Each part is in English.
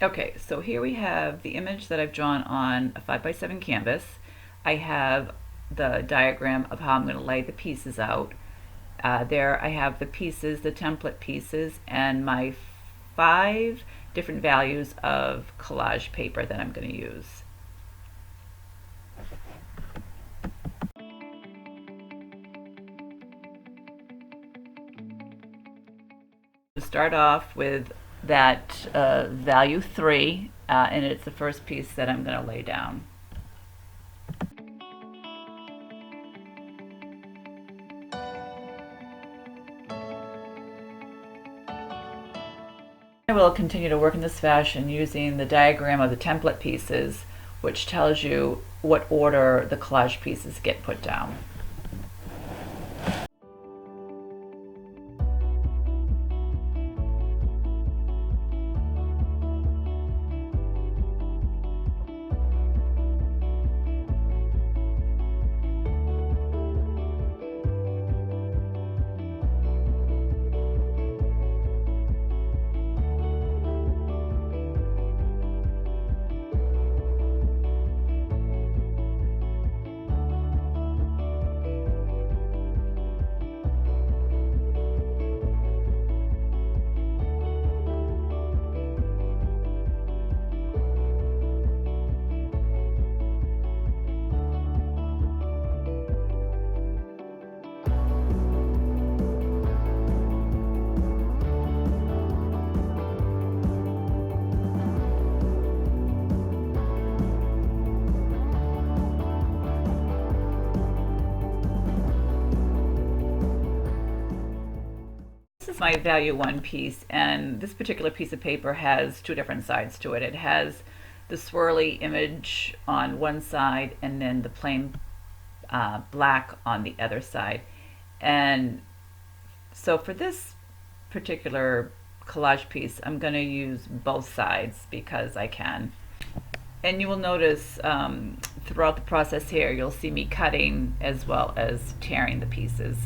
Okay, so here we have the image that I've drawn on a 5x7 canvas. I have the diagram of how I'm going to lay the pieces out. There I have the pieces, the template pieces, and my 5 different values of collage paper that I'm going to use. To start off with that value 3, and it's the first piece that I'm going to lay down. I will continue to work in this fashion using the diagram of the template pieces, which tells you what order the collage pieces get put down. This is my value 1 piece, and this particular piece of paper has 2 different sides to it. It has the swirly image on one side and then the plain black on the other side. And so for this particular collage piece, I'm going to use both sides because I can. And you will notice throughout the process here, you'll see me cutting as well as tearing the pieces.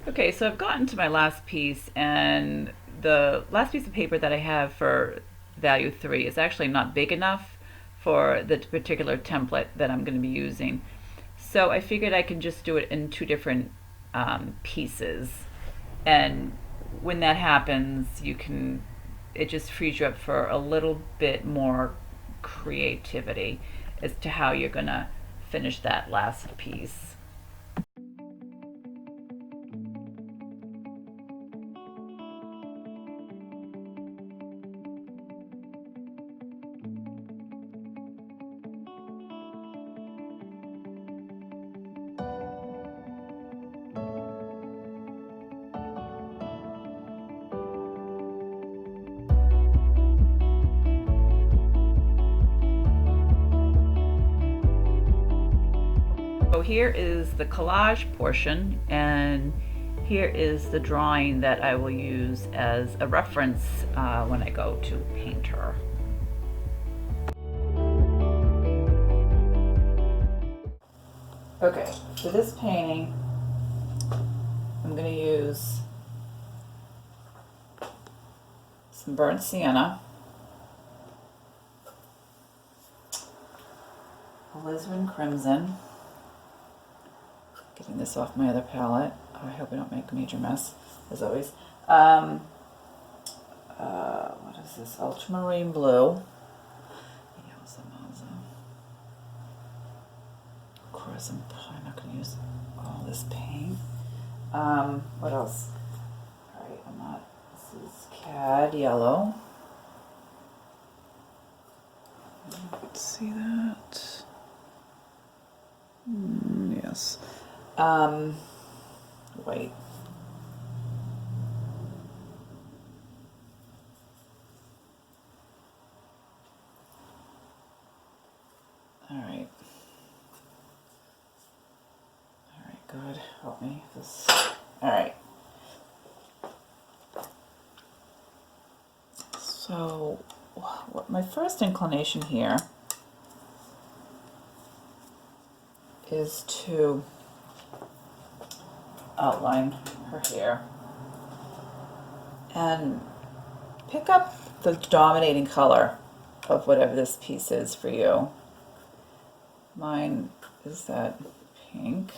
Okay, so I've gotten to my last piece, and the last piece of paper that I have for value 3 is actually not big enough for the particular template that I'm going to be using. So I figured I can just do it in 2 different pieces, and when that happens, it just frees you up for a little bit more creativity as to how you're going to finish that last piece. here is the collage portion, and here is the drawing that I will use as a reference when I go to paint her. Okay, for this painting, I'm going to use some burnt sienna, alizarin crimson, getting this off my other palette. Oh, I hope I don't make a major mess, as always. What is this? Ultramarine blue. Of course, I'm probably not going to use all this paint. What else? Alright, this is cad yellow. Let's see that. Yes. White. Alright. Alright, God, help me. Alright. So, what my first inclination here is to outline her hair and pick up the dominating color of whatever this piece is for you. Mine is that pink.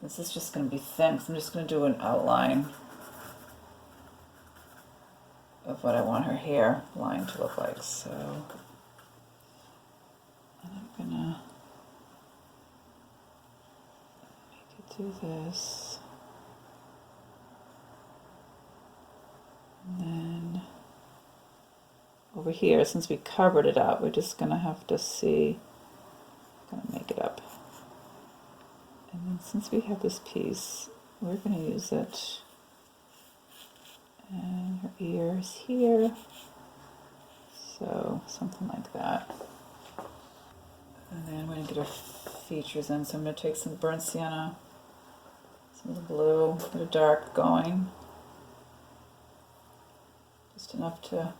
This is just going to be thin, so I'm just going to do an outline of what I want her hair line to look like. So, and I'm gonna make it do this, and then over here, since we covered it up, we're just gonna have to see. I'm gonna make it up, and then since we have this piece, we're gonna use it. And her ears here, so something like that. And then I'm going to get her features in, so I'm going to take some burnt sienna, some of the blue, get a dark going, just enough to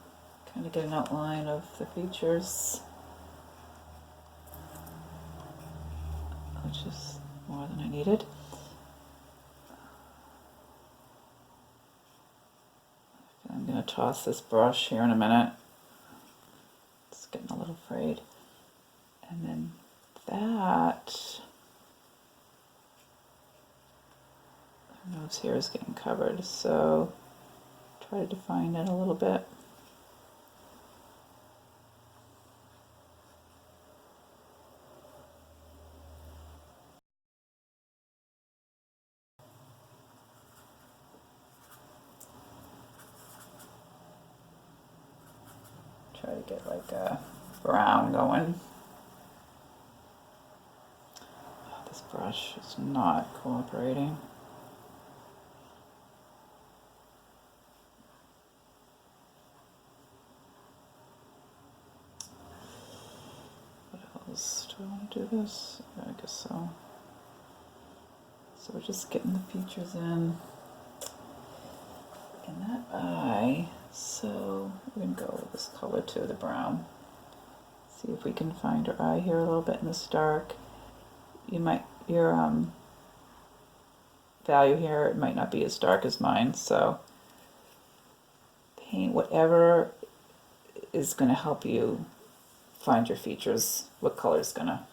kind of get an outline of the features, which is more than I needed. I'm going to toss this brush here in a minute. It's getting a little frayed. And then that, her nose here is getting covered, so try to define it a little bit. Try to get like a brown going. Oh, this brush is not cooperating. What else? Do I want to do this? I guess so. So we're just getting the features in that eye. So we're going to go with this color too, the brown. See if we can find her eye here a little bit in this dark. Your value here, it might not be as dark as mine, so paint whatever is going to help you find your features, what color is going to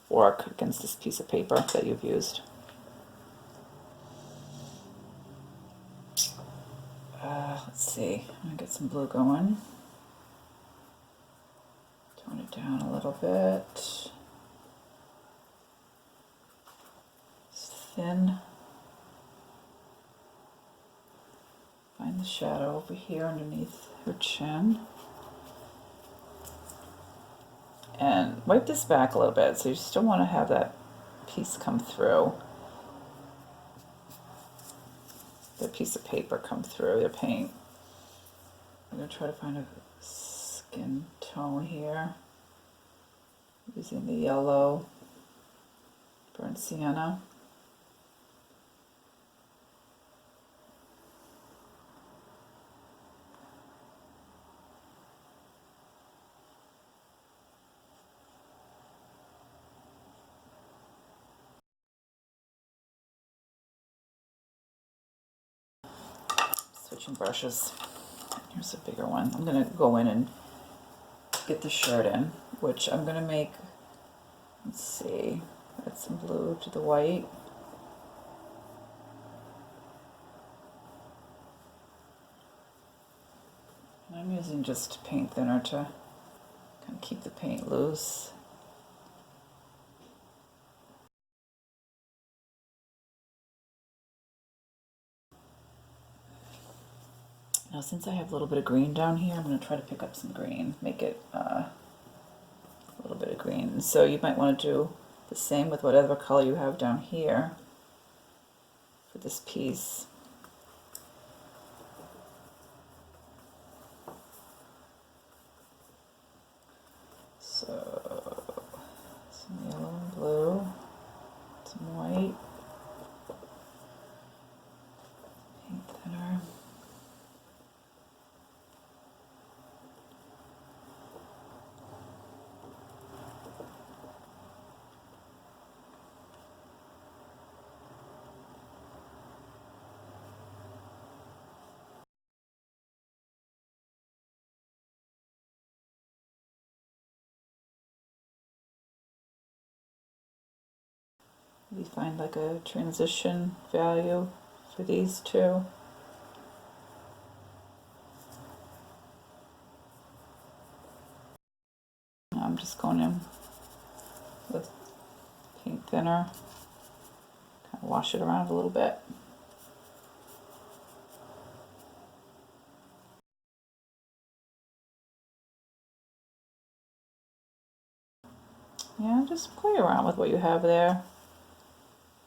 work against this piece of paper that you've used. Let's see, I'm going to get some blue going. Tone it down a little bit. It's thin. Find the shadow over here underneath her chin. And wipe this back a little bit, so you still want to have that piece come through. The piece of paper come through the paint. I'm going to try to find a skin tone here using the yellow. burnt sienna. Switching brushes. Here's a bigger one. I'm going to go in and get the shirt in, which I'm going to make, let's see, add some blue to the white. And I'm using just paint thinner to kind of keep the paint loose. Now since I have a little bit of green down here, I'm going to try to pick up some green, make it a little bit of green. So you might want to do the same with whatever color you have down here for this piece. So some yellow and blue, some white, paint thinner. Maybe find like a transition value for these two. I'm just going in with paint thinner, kind of wash it around a little bit. Yeah, just play around with what you have there.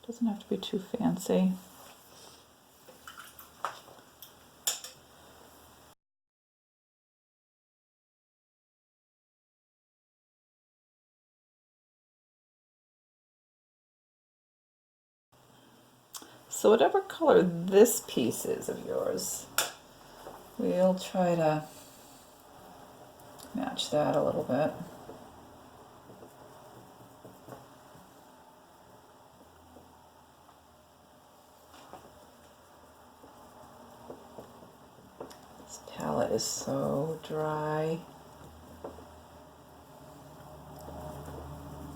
Doesn't have to be too fancy. So whatever color this piece is of yours, we'll try to match that a little bit. This palette is so dry.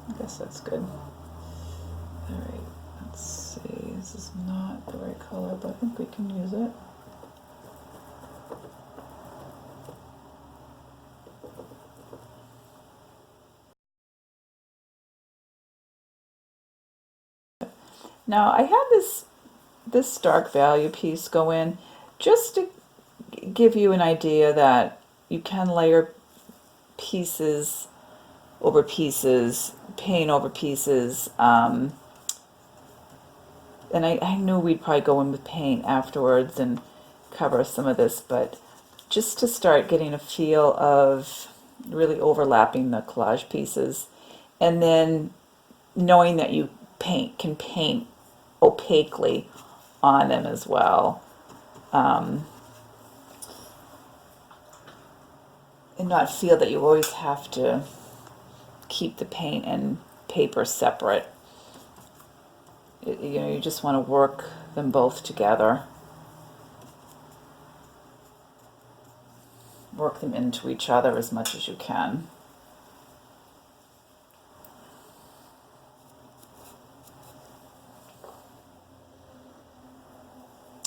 I guess that's good. All right, let's see. This is not the right color, but I think we can use it. Now I had this dark value piece go in just to give you an idea that you can layer pieces over pieces, paint over pieces. And I knew we'd probably go in with paint afterwards and cover some of this, but just to start getting a feel of really overlapping the collage pieces, and then knowing that you can paint opaquely on them as well, and not feel that you always have to keep the paint and paper separate. You know, you just want to work them both together, work them into each other as much as you can.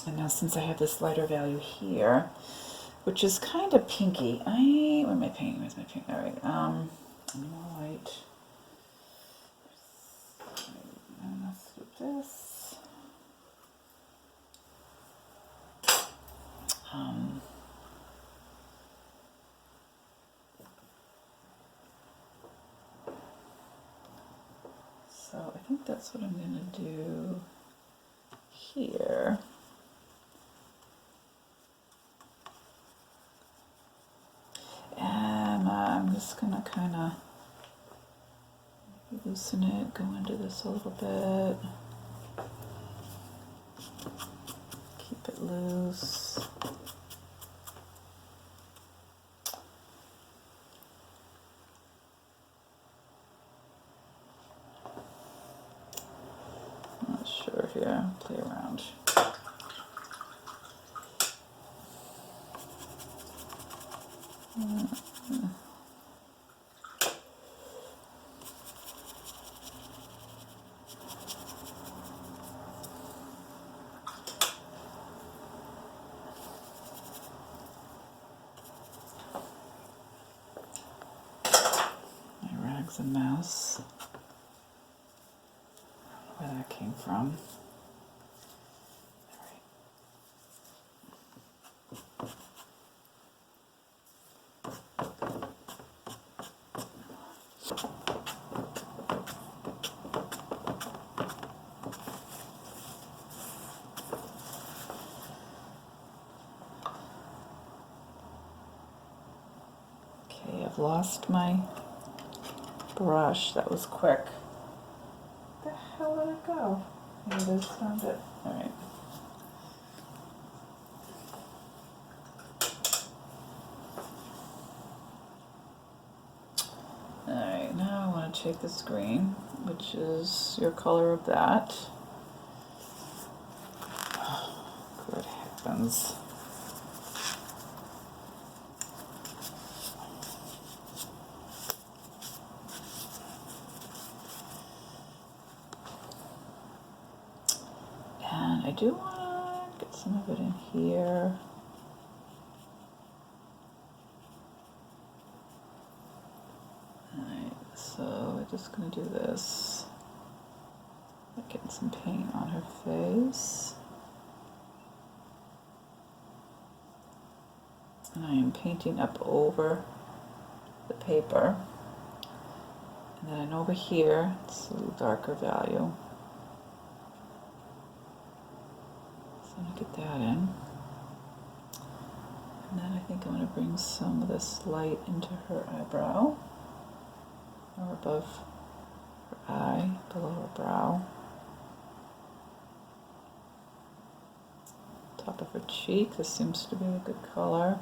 And now since I have this lighter value here, which is kind of pinky, where am I painting? Where's my paint? All right, more white. And let's do this. So I think that's what I'm going to do here. And I'm just going to kind of Loosen it, go into this a little bit. Keep it loose. Not sure here, play around. A mouse. Where that came from. Okay, I've lost my brush. That was quick. Where the hell did it go? Here it is, found it. Alright. Alright, now I want to take this green, which is your color of that. Good heavens. And I do want to get some of it in here. Alright, so we're just going to do this. Getting some paint on her face. And I am painting up over the paper. And then over here, it's a little darker value. So I'm going to get that in. And then I think I'm going to bring some of this light into her eyebrow. Or above her eye, below her brow. Top of her cheek, this seems to be a good color.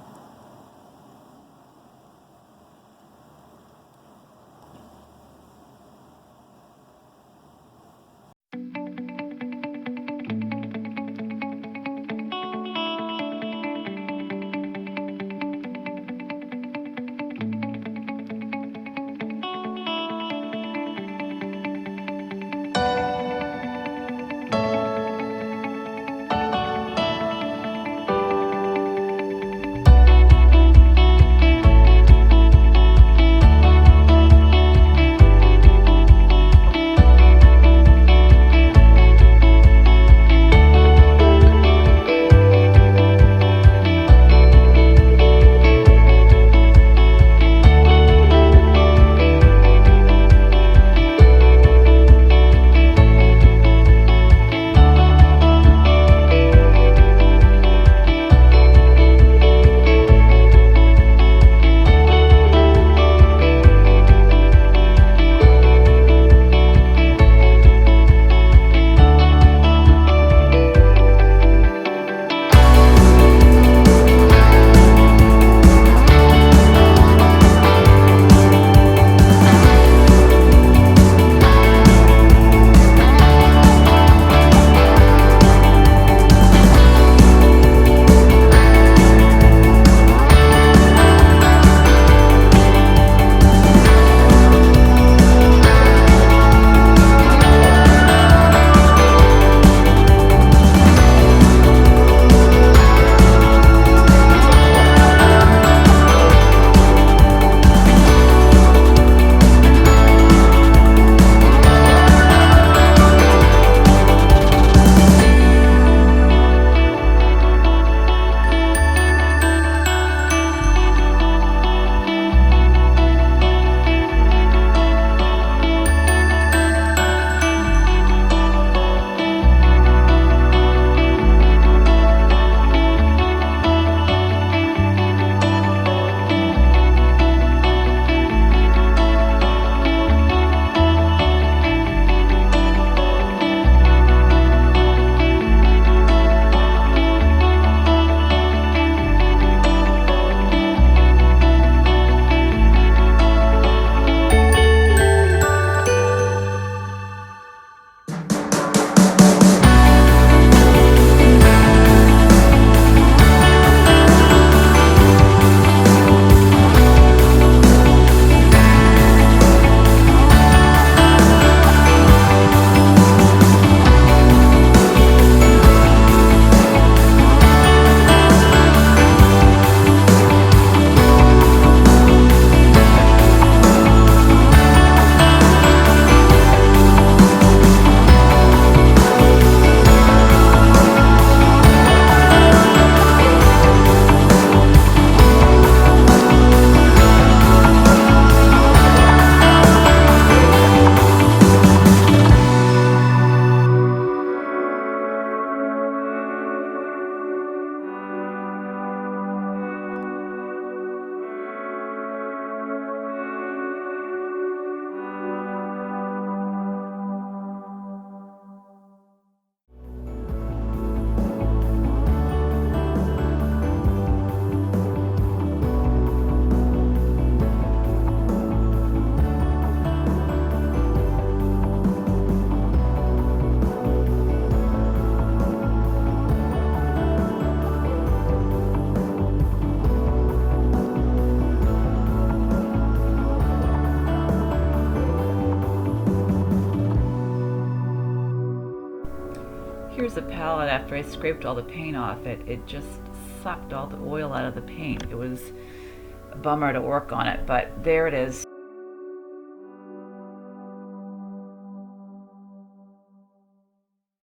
the palette after I scraped all the paint off it, it just sucked all the oil out of the paint. It was a bummer to work on it, but there it is.